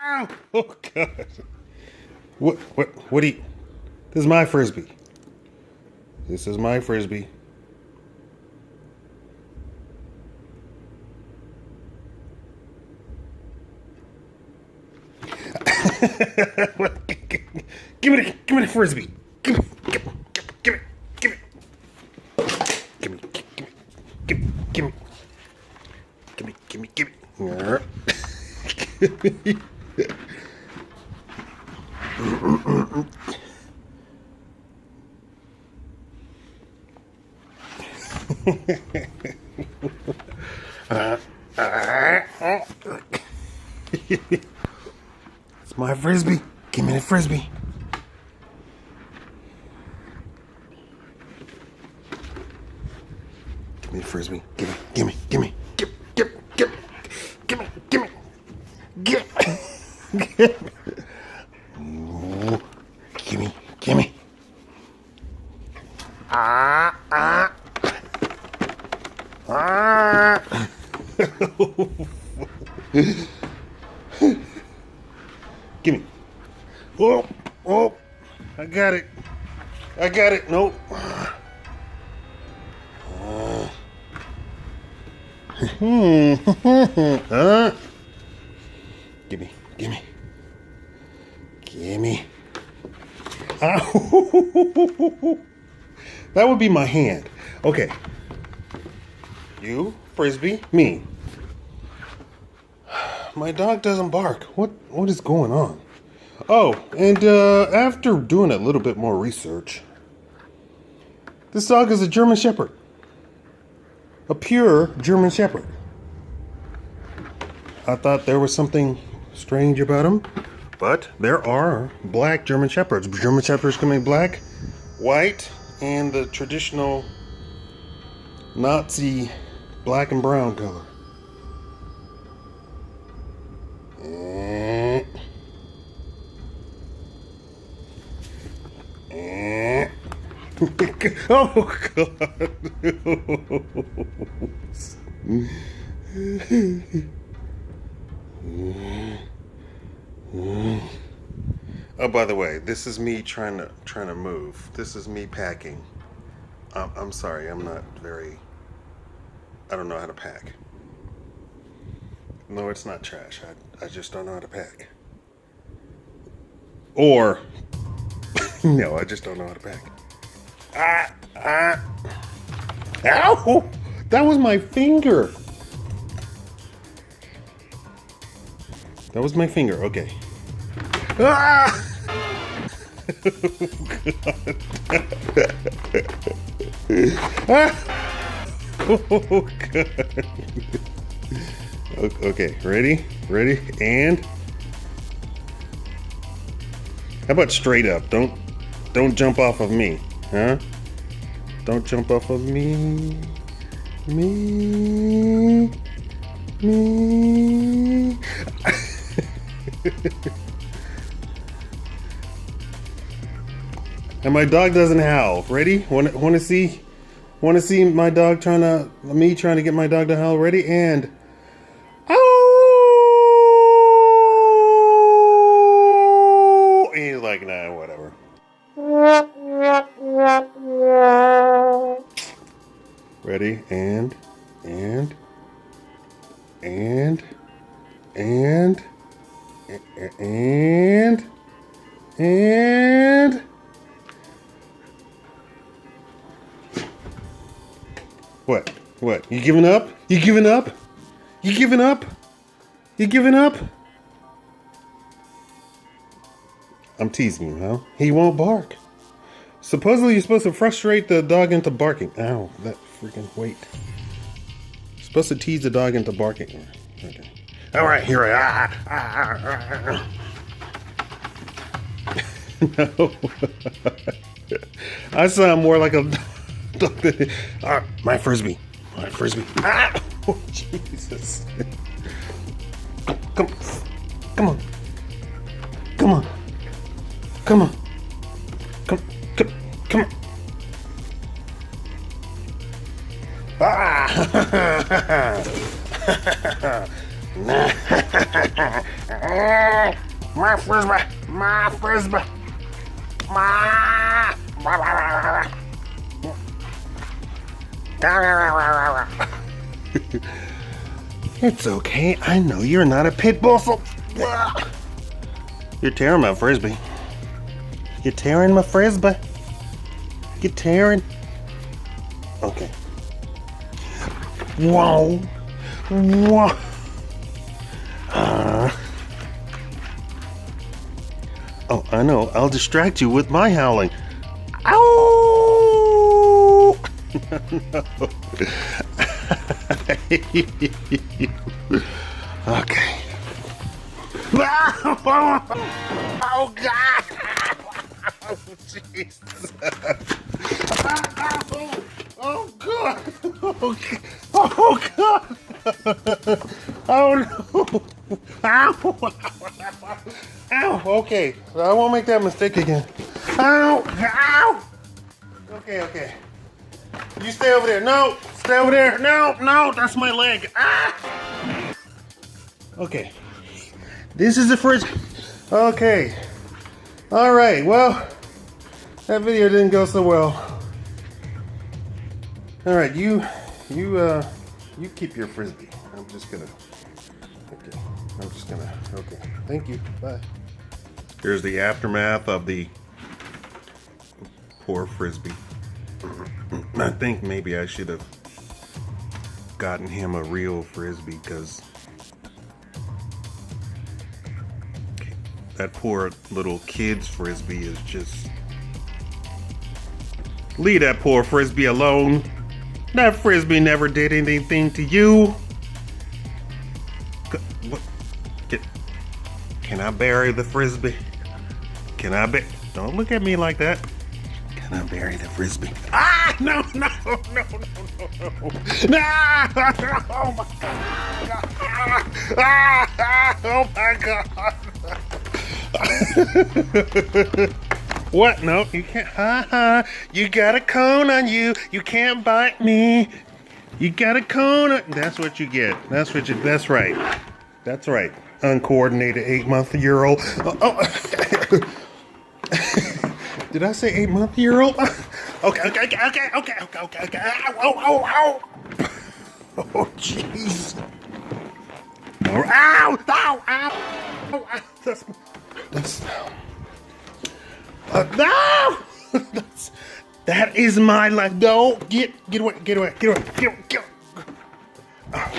Ow! Oh God! What do you? This is my frisbee. This is my frisbee. Give me the frisbee. Give me, give me, give me, give me, give me, give me, give me, give me, give me. It's my frisbee. Give me the frisbee. Give me the frisbee. Give me. Give me. Give me. Give me. Give me. Give me. Give me. Give me. Give me. Give me. Give me. Oh, oh, I got it. I got it. Nope. Give me. Give me. Give me. Ow. That would be my hand. Okay. You, frisbee, me. My dog doesn't bark. What is going on? Oh, and after doing a little bit more research, this dog is a German Shepherd. A pure German Shepherd. I thought there was something strange about him, but there are black German Shepherds. German Shepherds can be black, white, and the traditional Nazi black and brown color. Oh God! Oh, by the way, this is me trying to move. This is me packing. I'm sorry, I'm not very. I don't know how to pack. No, it's not trash. I just don't know how to pack. Or no, I just don't know how to pack. Ow! That was my finger. That was my finger. Okay. Ah! Oh God. Okay, ready? Ready? And how about straight up? Don't jump off of me, huh? Don't jump off of me. Me. And my dog doesn't howl. Ready? Want to see my dog trying to get my dog to howl? Ready? And oh! And he's like, nah, whatever. Ready? And What? You giving up? You giving up? You giving up? You giving up? I'm teasing you, huh? He won't bark. Supposedly you're supposed to frustrate the dog into barking. Ow, that freaking weight. You're supposed to tease the dog into barking. Okay. All right, here I am. No. I sound more like a dog than my frisbee. My frisbee. Ah! Oh, Jesus. Come on. Come on. Come on. Come on. Ah! My frisbee. My frisbee. My. It's okay. I know you're not a pit bull, so you're tearing my frisbee. You're tearing my frisbee. You're tearing. Okay. Whoa. Whoa. Oh, I know. I'll distract you with my howling. Ow! No. Okay. Oh, God! Oh, Jesus! Oh, God! Okay. Oh, God! Oh, no! Ow! Ow! Okay, I won't make that mistake again. Ow! Ow! Okay, okay. You stay over there. No! Stay over there. No! No! That's my leg. Ah! Okay. This is the first. Okay. All right. Well, that video didn't go so well. All right. You keep your frisbee. I'm just gonna. Okay. I'm just gonna. Okay. Thank you. Bye. Here's the aftermath of the poor frisbee. I think maybe I should have gotten him a real frisbee, because that poor little kid's frisbee is just... Leave that poor frisbee alone. That frisbee never did anything to you. What? Can I bury the frisbee? Can I bury? Don't look at me like that. Can I bury the frisbee? Ah! No! No! No! No! No! No! Oh my God! Ah! Oh my God! What? No, you can't. You got a cone on you. You can't bite me. You got a cone on. That's what you get. That's what you. That's right. That's right. Uncoordinated 8-month-year-old. Oh. Did I say 8-month-year-old? Okay. Ow. Oh, jeez. Ow. That's. No! That is my life. No, get away. Oh,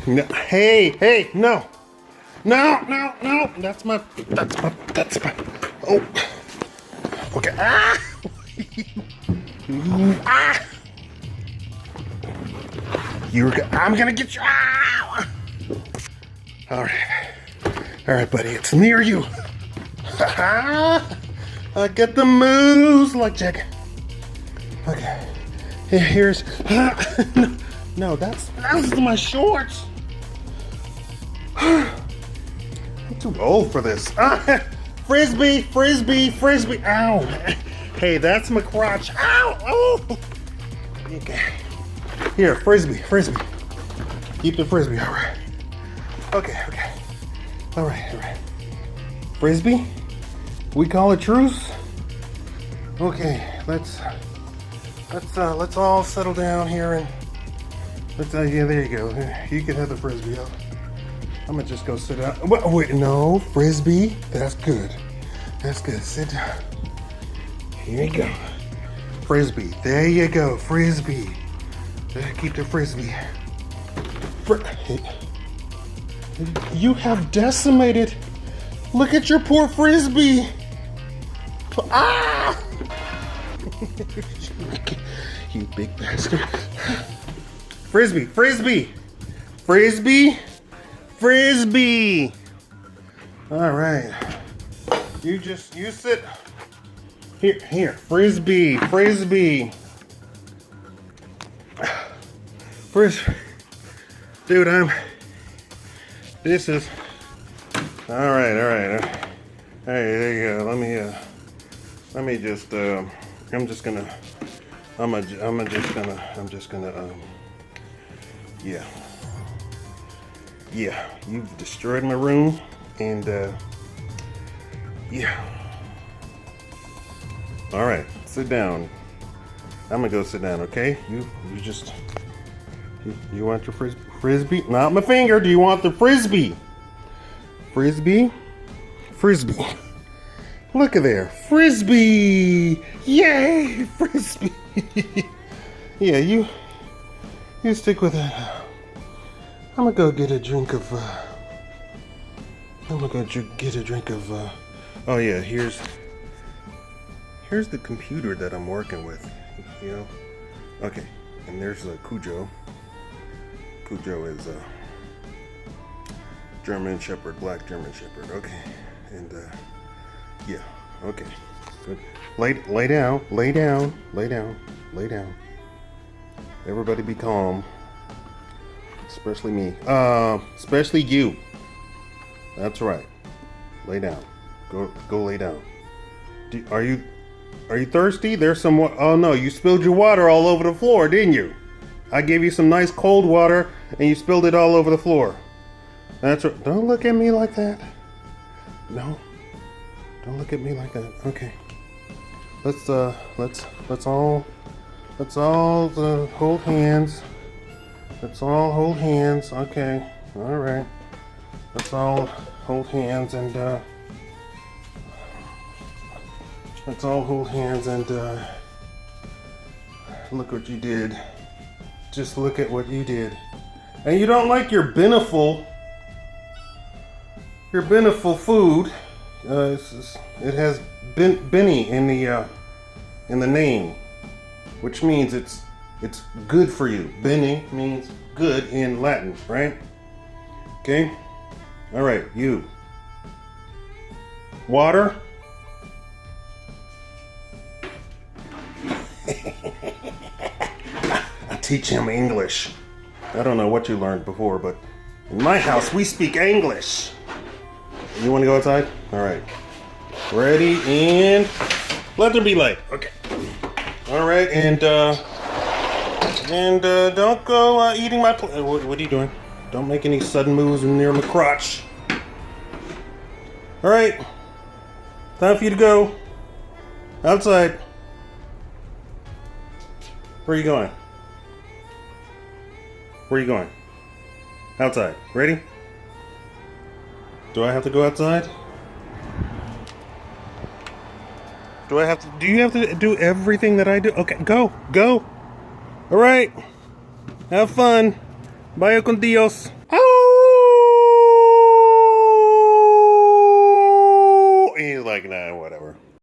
no, hey, no. That's my. Oh. Okay. Ah! I'm gonna get you. Ow! All right, buddy. It's near you. I get the moves like Jack. Okay. Here's. No, that's my shorts. I'm too old for this. Frisbee. Ow. Hey, that's my crotch. Ow. Oh. Okay. Here, frisbee. Keep the frisbee. All right. Okay. All right. Frisbee? We call it truce? Okay, let's all settle down here and yeah, there you go. You can have the frisbee. I'm gonna just go sit down. Wait, no, frisbee. That's good. Sit down. Here you go. Frisbee. There you go. Frisbee. Keep the frisbee. You have decimated. Look at your poor frisbee. Ah! You big bastard. Frisbee. All right. You sit. Here. Frisbee. Dude, this is. All right. Hey, there you go. Let me just. I'm just gonna. Yeah. Yeah, you've destroyed my room, and yeah. All right, sit down. I'm gonna go sit down, okay? You just, you want your frisbee? Not my finger. Do you want the frisbee? Frisbee? Frisbee. Look at there, frisbee! Yay, frisbee! Yeah, you stick with that. I'm gonna go get a drink of. Get a drink of. Oh yeah, here's the computer that I'm working with. You know, okay, and there's Cujo. Cujo is German Shepherd, black German Shepherd. Okay, and yeah, okay, good. Lay down, lay down, lay down, lay down. Everybody be calm, especially me. Especially you. That's right. Lay down. Go lay down. Are you thirsty? There's some. Oh no, you spilled your water all over the floor, didn't you? I gave you some nice cold water, and you spilled it all over the floor. That's right. Don't look at me like that. No. Don't look at me like that. Okay. Let's all hold hands. Let's all hold hands. Okay. All right. Let's all hold hands and let's all hold hands and look what you did. Just look at what you did. And you don't like your beneficial food. It has Benny in the name, which means it's good for you. Benny means good in Latin, right? Okay. All right, you. Water. I teach him English. I don't know what you learned before, but in my house we speak English. You want to go outside? All right. Ready and let there be light. Okay. All right, and don't go eating my. What are you doing? Don't make any sudden moves near my crotch. All right. Time for you to go outside. Where are you going? Where are you going? Outside. Ready? Do I have to go outside? Do you have to do everything that I do? Okay, go. All right. Have fun. Vaya con Dios. Oh! And he's like, nah, whatever.